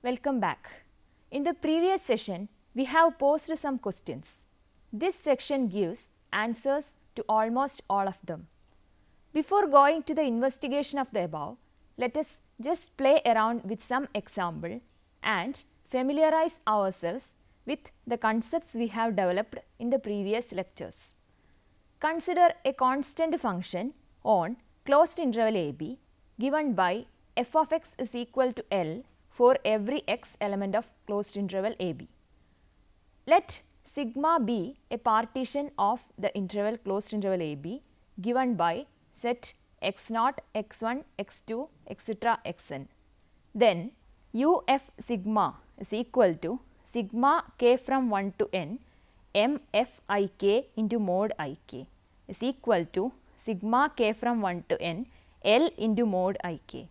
Welcome back. In the previous session, we have posed some questions. This section gives answers to almost all of them. Before going to the investigation of the above, let us just play around with some example and familiarize ourselves with the concepts we have developed in the previous lectures. Consider a constant function on closed interval a b given by f of x is equal to L for every x element of closed interval a b. Let sigma be a partition of the interval closed interval a b given by set x0, x1, x2, etc. xn. Then u f sigma is equal to sigma k from 1 to n m f I k into mod I k is equal to sigma k from 1 to n L into mod I k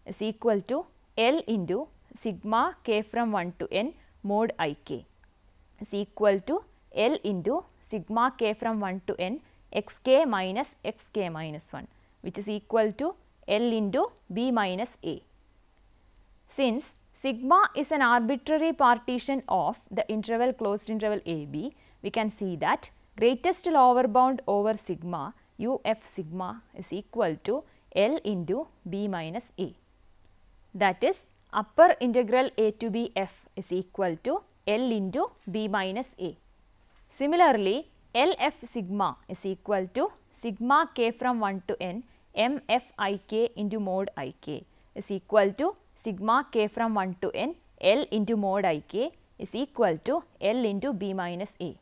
is equal to L into sigma k from 1 to n mod I k is equal to L into sigma k from 1 to n x k minus 1, which is equal to L into b minus a. Since sigma is an arbitrary partition of the interval closed interval a b, we can see that greatest lower bound over sigma u f sigma is equal to L into b minus a. That is, upper integral a to b f is equal to L into b minus a. Similarly, L f sigma is equal to sigma k from 1 to n m f I k into mod I k is equal to sigma k from 1 to n L into mod I k is equal to L into b minus a.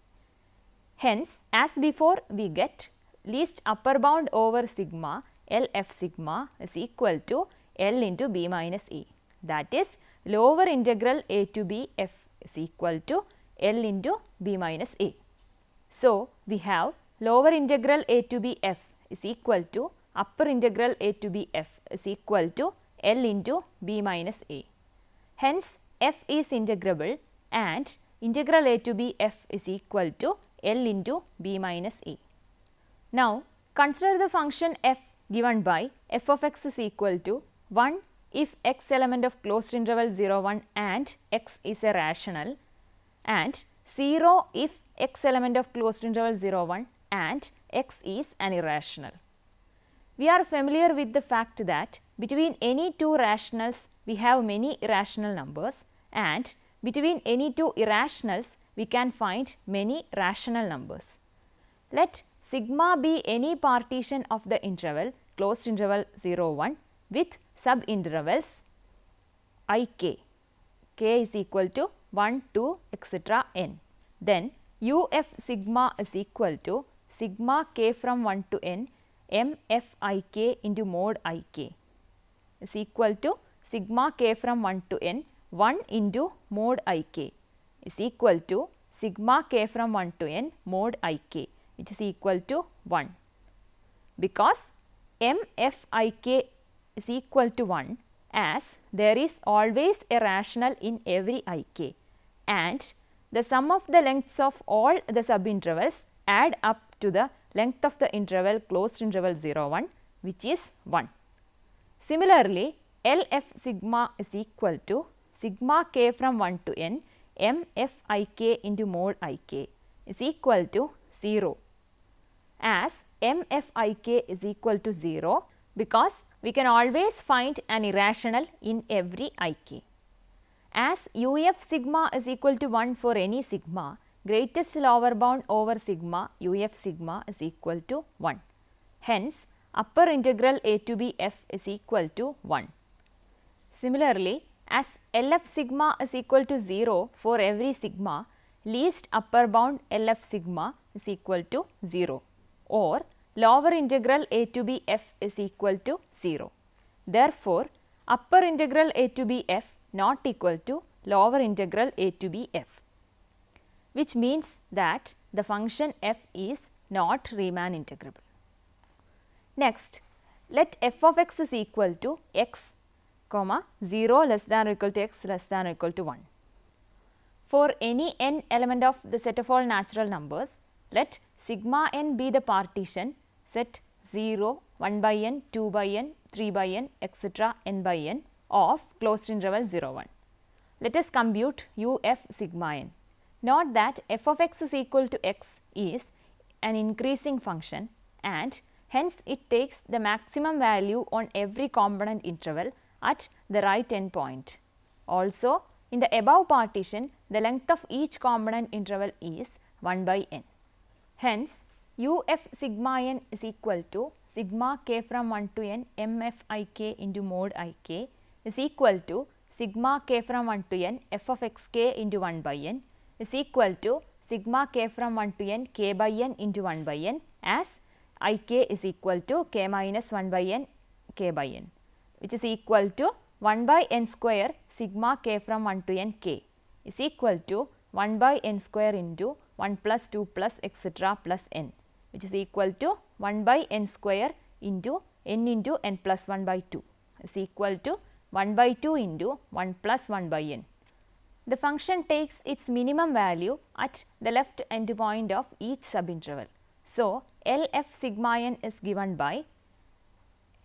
Hence, as before, we get least upper bound over sigma L f sigma is equal to L into b minus a. That is, lower integral a to b f is equal to L into b minus a. So, we have lower integral a to b f is equal to upper integral a to b f is equal to L into b minus a. Hence, f is integrable and integral a to b f is equal to L into b minus a. Now, consider the function f given by f of x is equal to 1 if x element of closed interval 0, 1 and x is a rational, and 0 if x element of closed interval 0, 1 and x is an irrational. We are familiar with the fact that between any two rationals we have many irrational numbers, and between any two irrationals we can find many rational numbers. Let sigma be any partition of the interval closed interval 0, 1 with subintervals I k. K is equal to 1, 2, etc. n. Then u f sigma is equal to sigma k from 1 to n m f I k into mod I k is equal to sigma k from 1 to n 1 into mod I k is equal to sigma k from 1 to n mod I k, which is equal to 1. Because m f I k is equal to 1, as there is always a rational in every I k, and the sum of the lengths of all the subintervals add up to the length of the interval closed interval 0, 1, which is 1. Similarly, L f sigma is equal to sigma k from 1 to n m f I k into mod I k is equal to 0, as m f I k is equal to 0 because we can always find an irrational in every I k. As u f sigma is equal to 1 for any sigma, greatest lower bound over sigma u f sigma is equal to 1. Hence, upper integral a to b f is equal to 1. Similarly, as L f sigma is equal to 0 for every sigma, least upper bound L f sigma is equal to 0, or lower integral a to b f is equal to 0. Therefore, upper integral a to b f not equal to lower integral a to b f, which means that the function f is not Riemann integrable. Next, let f of x is equal to x, 0 less than or equal to x less than or equal to 1. For any n element of the set of all natural numbers, let sigma n be the partition set 0, 1 by n, 2 by n, 3 by n, etc. n by n of closed interval 0, 1. let us compute UF sigma n. Note that f of x is equal to x is an increasing function and hence it takes the maximum value on every component interval at the right endpoint. Also, in the above partition, the length of each component interval is 1 by n. Hence, UF sigma n is equal to sigma k from 1 to n mfik into mod ik is equal to sigma k from 1 to n f of xk into 1 by n is equal to sigma k from 1 to n k by n into 1 by n, as ik is equal to k minus 1 by n k by n, which is equal to 1 by n square sigma k from 1 to n k is equal to 1 by n square into 1 plus 2 plus etc. plus n, which is equal to 1 by n square into n plus 1 by 2 is equal to 1 by 2 into 1 plus 1 by n. The function takes its minimum value at the left end point of each subinterval. So, LF sigma n is given by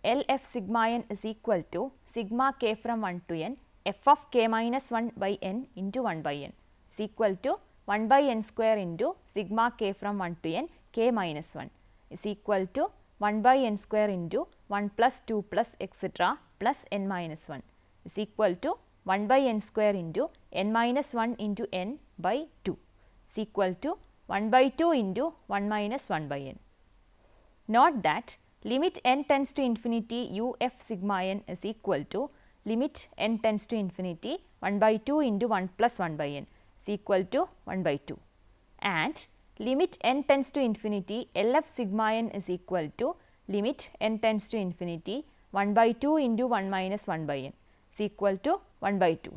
LF sigma n is equal to sigma k from 1 to n f of k minus 1 by n into 1 by n is equal to 1 by n square into sigma k from 1 to n k minus 1 is equal to 1 by n square into 1 plus 2 plus etc. plus n minus 1 is equal to 1 by n square into n minus 1 into n by 2 is equal to 1 by 2 into 1 minus 1 by n. Note that limit n tends to infinity UF sigma n is equal to limit n tends to infinity 1 by 2 into 1 plus 1 by n is equal to 1 by 2, and limit n tends to infinity LF sigma n is equal to limit n tends to infinity 1 by 2 into 1 minus 1 by n is equal to 1 by 2.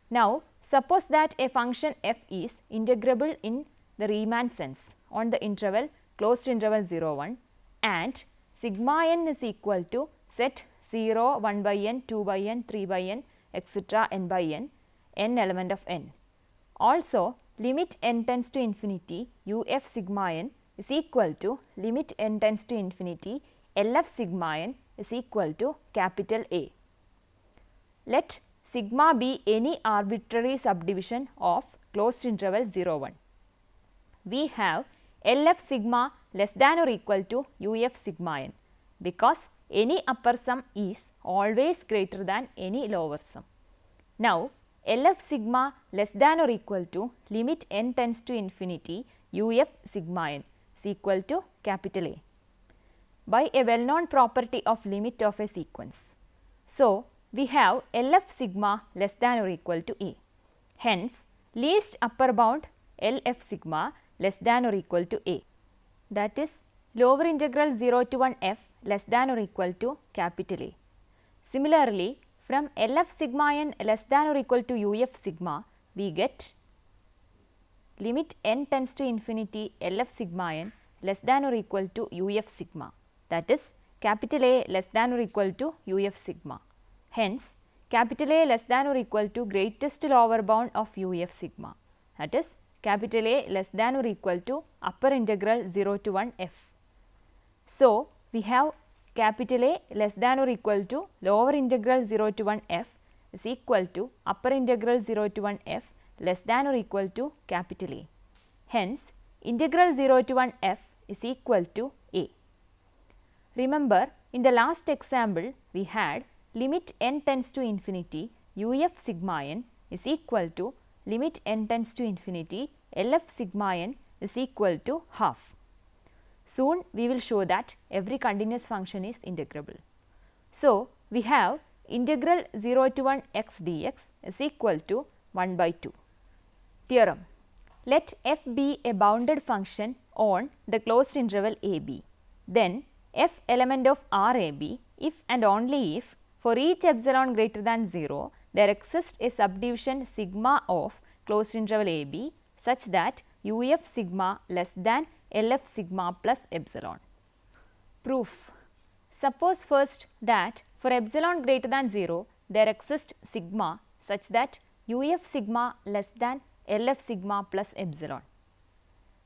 Now, suppose that a function f is integrable in the Riemann sense on the interval closed interval 0 1 and sigma n is equal to set 0, 1 by n, 2 by n, 3 by n, etc. n by n, n element of n. Also, limit n tends to infinity UF sigma n is equal to limit n tends to infinity LF sigma n is equal to capital A. Let sigma be any arbitrary subdivision of closed interval 0 1. We have LF sigma less than or equal to UF sigma n because any upper sum is always greater than any lower sum. Now, LF sigma less than or equal to limit n tends to infinity UF sigma n is equal to capital A by a well known property of limit of a sequence. So, we have LF sigma less than or equal to A. Hence, least upper bound LF sigma less than or equal to A, that is lower integral 0 to 1 f less than or equal to capital A. Similarly, from LF sigma n less than or equal to UF sigma, we get limit n tends to infinity LF sigma n less than or equal to UF sigma, that is capital A less than or equal to UF sigma. Hence, capital A less than or equal to greatest lower bound of UF sigma, that is capital A less than or equal to upper integral 0 to 1 f. So, we have capital A less than or equal to lower integral 0 to 1 f is equal to upper integral 0 to 1 f less than or equal to capital A. Hence, integral 0 to 1 f is equal to A. Remember, in the last example, we had limit n tends to infinity UF sigma n is equal to limit n tends to infinity LF sigma n is equal to half. Soon we will show that every continuous function is integrable. So, we have integral 0 to 1 x dx is equal to 1 by 2. Theorem: let f be a bounded function on the closed interval ab. Then f element of Rab if and only if for each epsilon greater than 0 there exists a subdivision sigma of closed interval ab such that UF sigma less than LF sigma plus epsilon. Proof: suppose first that for epsilon greater than 0 there exists sigma such that UF sigma less than LF sigma plus epsilon.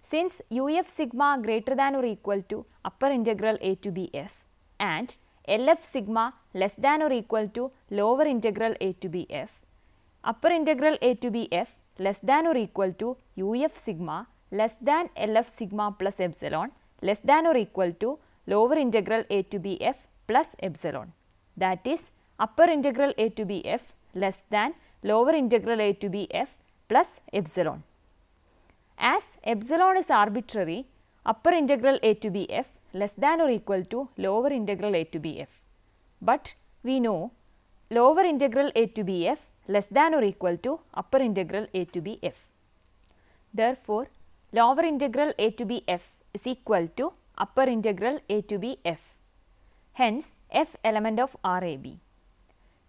Since UF sigma greater than or equal to upper integral a to b f and LF sigma less than or equal to lower integral a to b f, upper integral a to b f less than or equal to uf sigma less than lf sigma plus epsilon less than or equal to lower integral a to b f plus epsilon. That is, upper integral a to b f less than lower integral a to b f plus epsilon. As epsilon is arbitrary, upper integral a to b f less than or equal to lower integral a to b f. But we know lower integral a to b f less than or equal to upper integral a to b f. Therefore, lower integral a to b f is equal to upper integral a to b f. Hence, f element of RAB.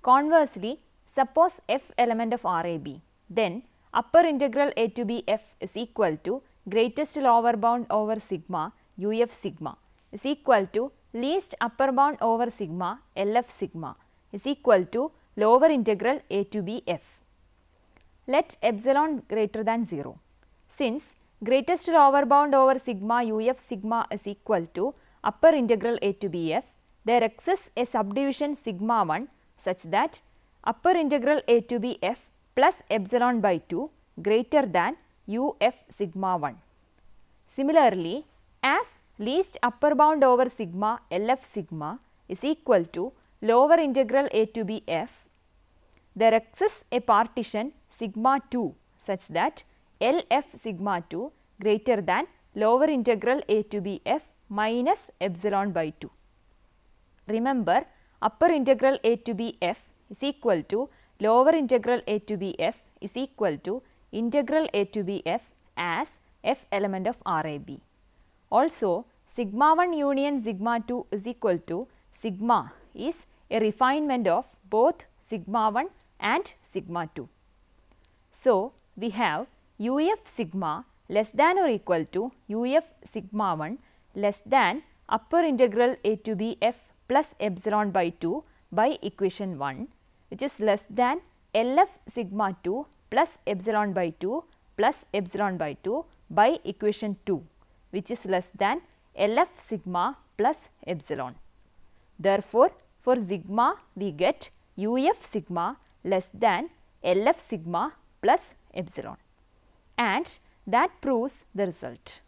Conversely, suppose f element of RAB, then upper integral a to b f is equal to greatest lower bound over sigma uf sigma is equal to least upper bound over sigma LF sigma is equal to lower integral a to b f. Let epsilon greater than 0. Since greatest lower bound over sigma uf sigma is equal to upper integral a to b f, there exists a subdivision sigma 1 such that upper integral a to b f plus epsilon by 2 greater than uf sigma 1. Similarly, as least upper bound over sigma LF sigma is equal to lower integral a to b f, there exists a partition sigma 2 such that LF sigma 2 greater than lower integral a to b f minus epsilon by 2. Remember, upper integral a to b f is equal to lower integral a to b f is equal to integral a to b f as f element of RAB. Also, sigma 1 union sigma 2 is equal to sigma is a refinement of both sigma 1 and sigma 2. So, we have uf sigma less than or equal to uf sigma 1 less than upper integral a to b f plus epsilon by 2 by equation 1, which is less than LF sigma 2 plus epsilon by 2 plus epsilon by 2 by equation 2, which is less than LF sigma plus epsilon. Therefore, for sigma we get uf sigma less than LF sigma plus epsilon, and that proves the result.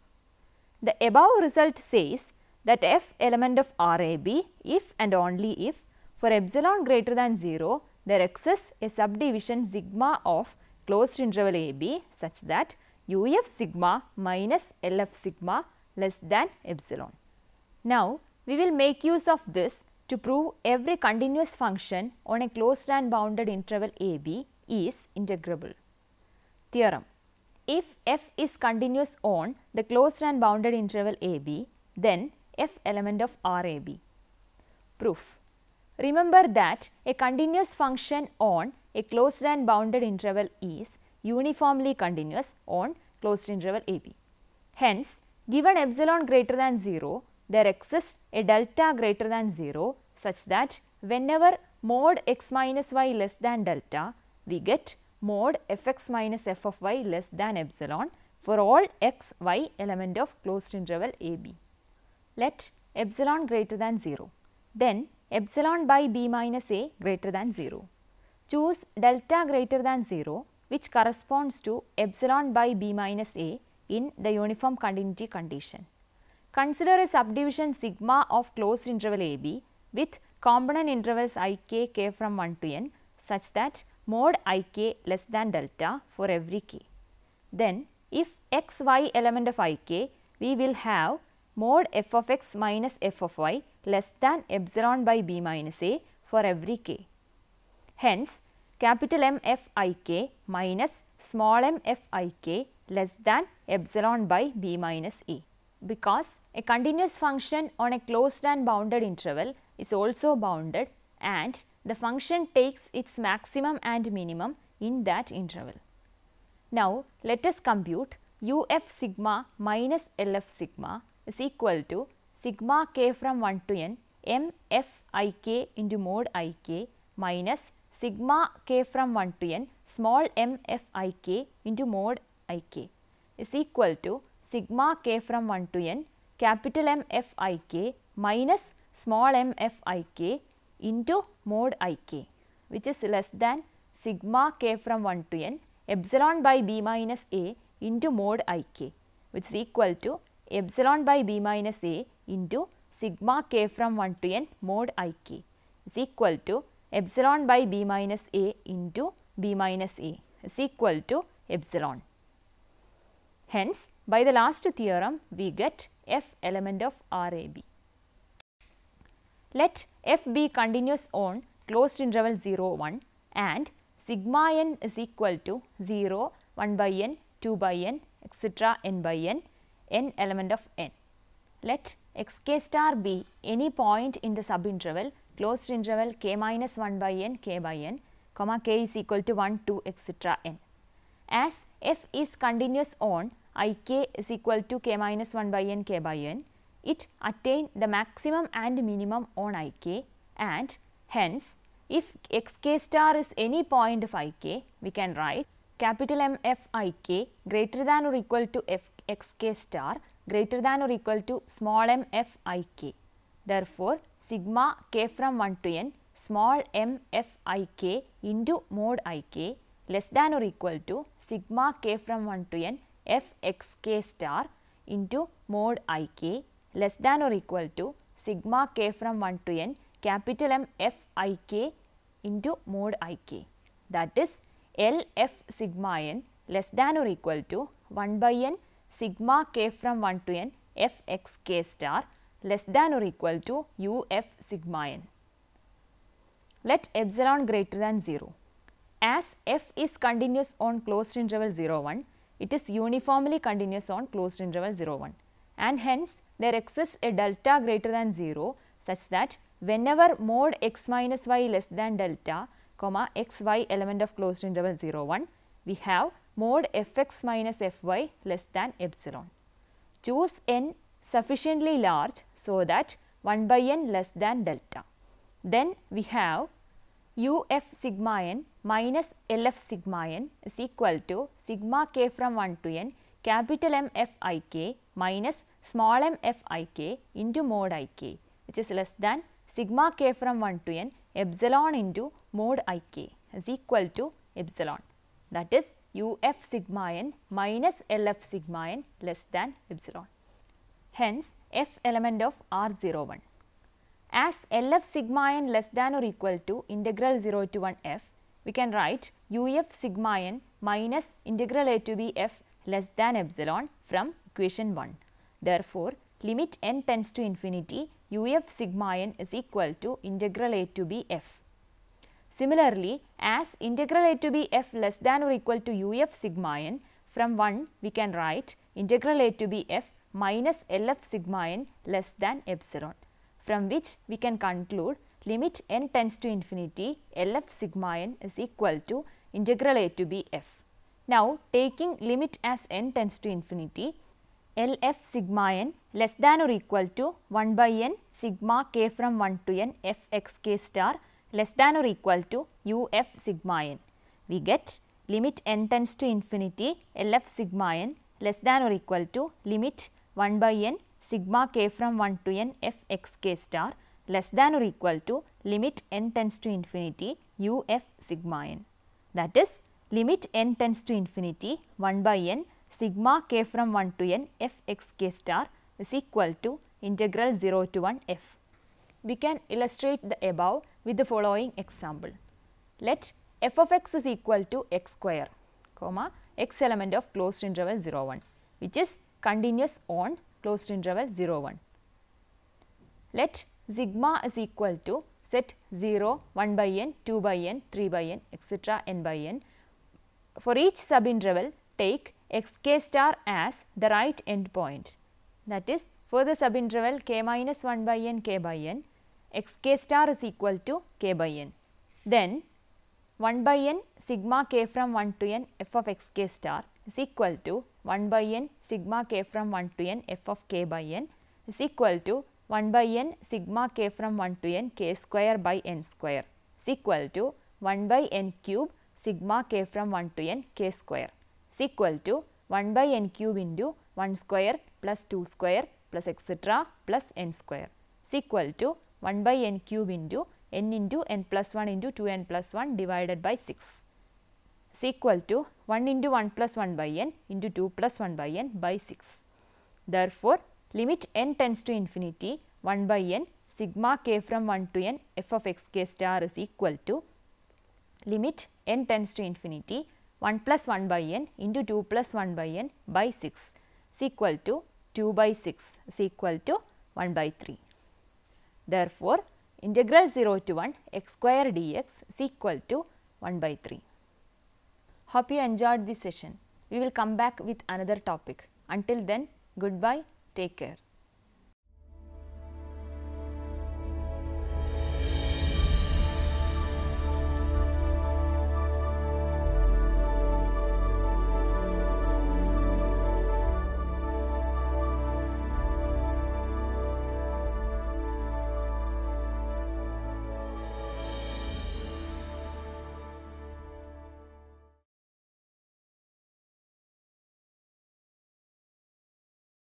The above result says that f element of RAB if and only if for epsilon greater than 0 there exists a subdivision sigma of closed interval AB such that uf sigma minus LF sigma less than epsilon. Now, we will make use of this to prove every continuous function on a closed and bounded interval AB is integrable. Theorem: if f is continuous on the closed and bounded interval AB, then f element of RAB. Proof: remember that a continuous function on a closed and bounded interval is uniformly continuous on closed interval AB. Hence, given epsilon greater than 0, there exists a delta greater than 0 such that whenever mod x minus y less than delta, we get mod fx minus f of y less than epsilon for all x y element of closed interval AB. Let epsilon greater than 0. Then epsilon by b minus a greater than 0. Choose delta greater than 0, which corresponds to epsilon by b minus a in the uniform continuity condition. Consider a subdivision sigma of closed interval AB with component intervals ik, k from 1 to n such that mod ik less than delta for every k. Then, if x y element of ik, we will have mod f of x minus f of y less than epsilon by b minus a for every k. Hence, capital M f ik minus small m f ik less than epsilon by b minus a. Because a continuous function on a closed and bounded interval is also bounded and the function takes its maximum and minimum in that interval. Now, let us compute uf sigma minus LF sigma is equal to sigma k from 1 to n m f I k into mod I k minus sigma k from 1 to n small m f I k into mod I k is equal to sigma k from 1 to n capital M f I k minus small m f I k into mod I k, which is less than sigma k from 1 to n epsilon by b minus a into mod ik, which is equal to epsilon by b minus a into sigma k from 1 to n mod ik is equal to epsilon by b minus a into b minus a is equal to epsilon. Hence, by the last theorem, we get f element of RAB. Let f be continuous on closed interval 0, 1 and sigma n is equal to 0, 1 by n, 2 by n, etc. n by n element of n. Let xk star be any point in the subinterval closed interval k minus 1 by n, k by n, comma k is equal to 1, 2, etc. n. As f is continuous on ik is equal to k minus 1 by n, k by n, it attain the maximum and minimum on ik, and hence if xk star is any point of ik, we can write capital M f ik greater than or equal to f xk star greater than or equal to small m f ik. Therefore, sigma k from 1 to n small m f ik into mod ik less than or equal to sigma k from 1 to n f xk star into mod ik less than or equal to sigma k from 1 to n capital M f ik into mod ik. That is L f sigma n less than or equal to 1 by n sigma k from 1 to n f x k star less than or equal to u f sigma n. Let epsilon greater than 0. As f is continuous on closed interval 0, 1, it is uniformly continuous on closed interval 0, 1, and hence there exists a delta greater than 0 such that whenever mod x minus y less than delta, comma xy element of closed interval 0, 1, we have mod fx minus fy less than epsilon. Choose n sufficiently large so that 1 by n less than delta. Then we have uf sigma n minus lf sigma n is equal to sigma k from 1 to n capital M f ik minus small m f ik into mod ik, which is less than sigma k from 1 to n epsilon into mod ik is equal to epsilon. That is uf sigma n minus lf sigma n less than epsilon. Hence, f element of R01. As Lf sigma n less than or equal to integral 0 to 1 f, we can write uf sigma n minus integral a to b f less than epsilon from equation 1. Therefore, limit n tends to infinity, uf sigma n is equal to integral a to b f. Similarly, as integral a to b f less than or equal to uf sigma n, from 1 we can write integral a to b f minus Lf sigma n less than epsilon, from which we can conclude limit n tends to infinity, Lf sigma n is equal to integral a to b f. Now, taking limit as n tends to infinity, Lf sigma n less than or equal to 1 by n sigma k from 1 to n f x k star less than or equal to uf sigma n. We get limit n tends to infinity, Lf sigma n less than or equal to limit 1 by n sigma k from 1 to n f x k star less than or equal to limit n tends to infinity uf sigma n. That is limit n tends to infinity 1 by n sigma k from 1 to n f x k star is equal to integral 0 to 1 f. We can illustrate the above with the following example. Let f of x is equal to x square, comma x element of closed interval 0, 1, which is continuous on closed interval 0, 1. Let sigma is equal to set 0, 1 by n, 2 by n, 3 by n, etc. n by n. For each subinterval, take xk star as the right endpoint. That is, for the subinterval k minus 1 by n, k by n, xk star is equal to k by n. Then 1 by n sigma k from 1 to n f of xk star is equal to 1 by n sigma k from 1 to n f of k by n is equal to 1 by n sigma k from 1 to n k square by n square is equal to 1 by n cube sigma k from 1 to n k square is equal to 1 by n cube into 1 square plus 2 square plus etc. plus n square is equal to 1 by n cube into n plus 1 into 2n plus 1 divided by 6 is equal to 1 into 1 plus 1 by n into 2 plus 1 by n by 6. Therefore, limit n tends to infinity 1 by n sigma k from 1 to n f of x k star is equal to limit n tends to infinity 1 plus 1 by n into 2 plus 1 by n by 6 is equal to 2 by 6 is equal to 1 by 3. Therefore, integral 0 to 1 x square dx is equal to 1 by 3. Hope you enjoyed this session. We will come back with another topic. Until then, goodbye, take care.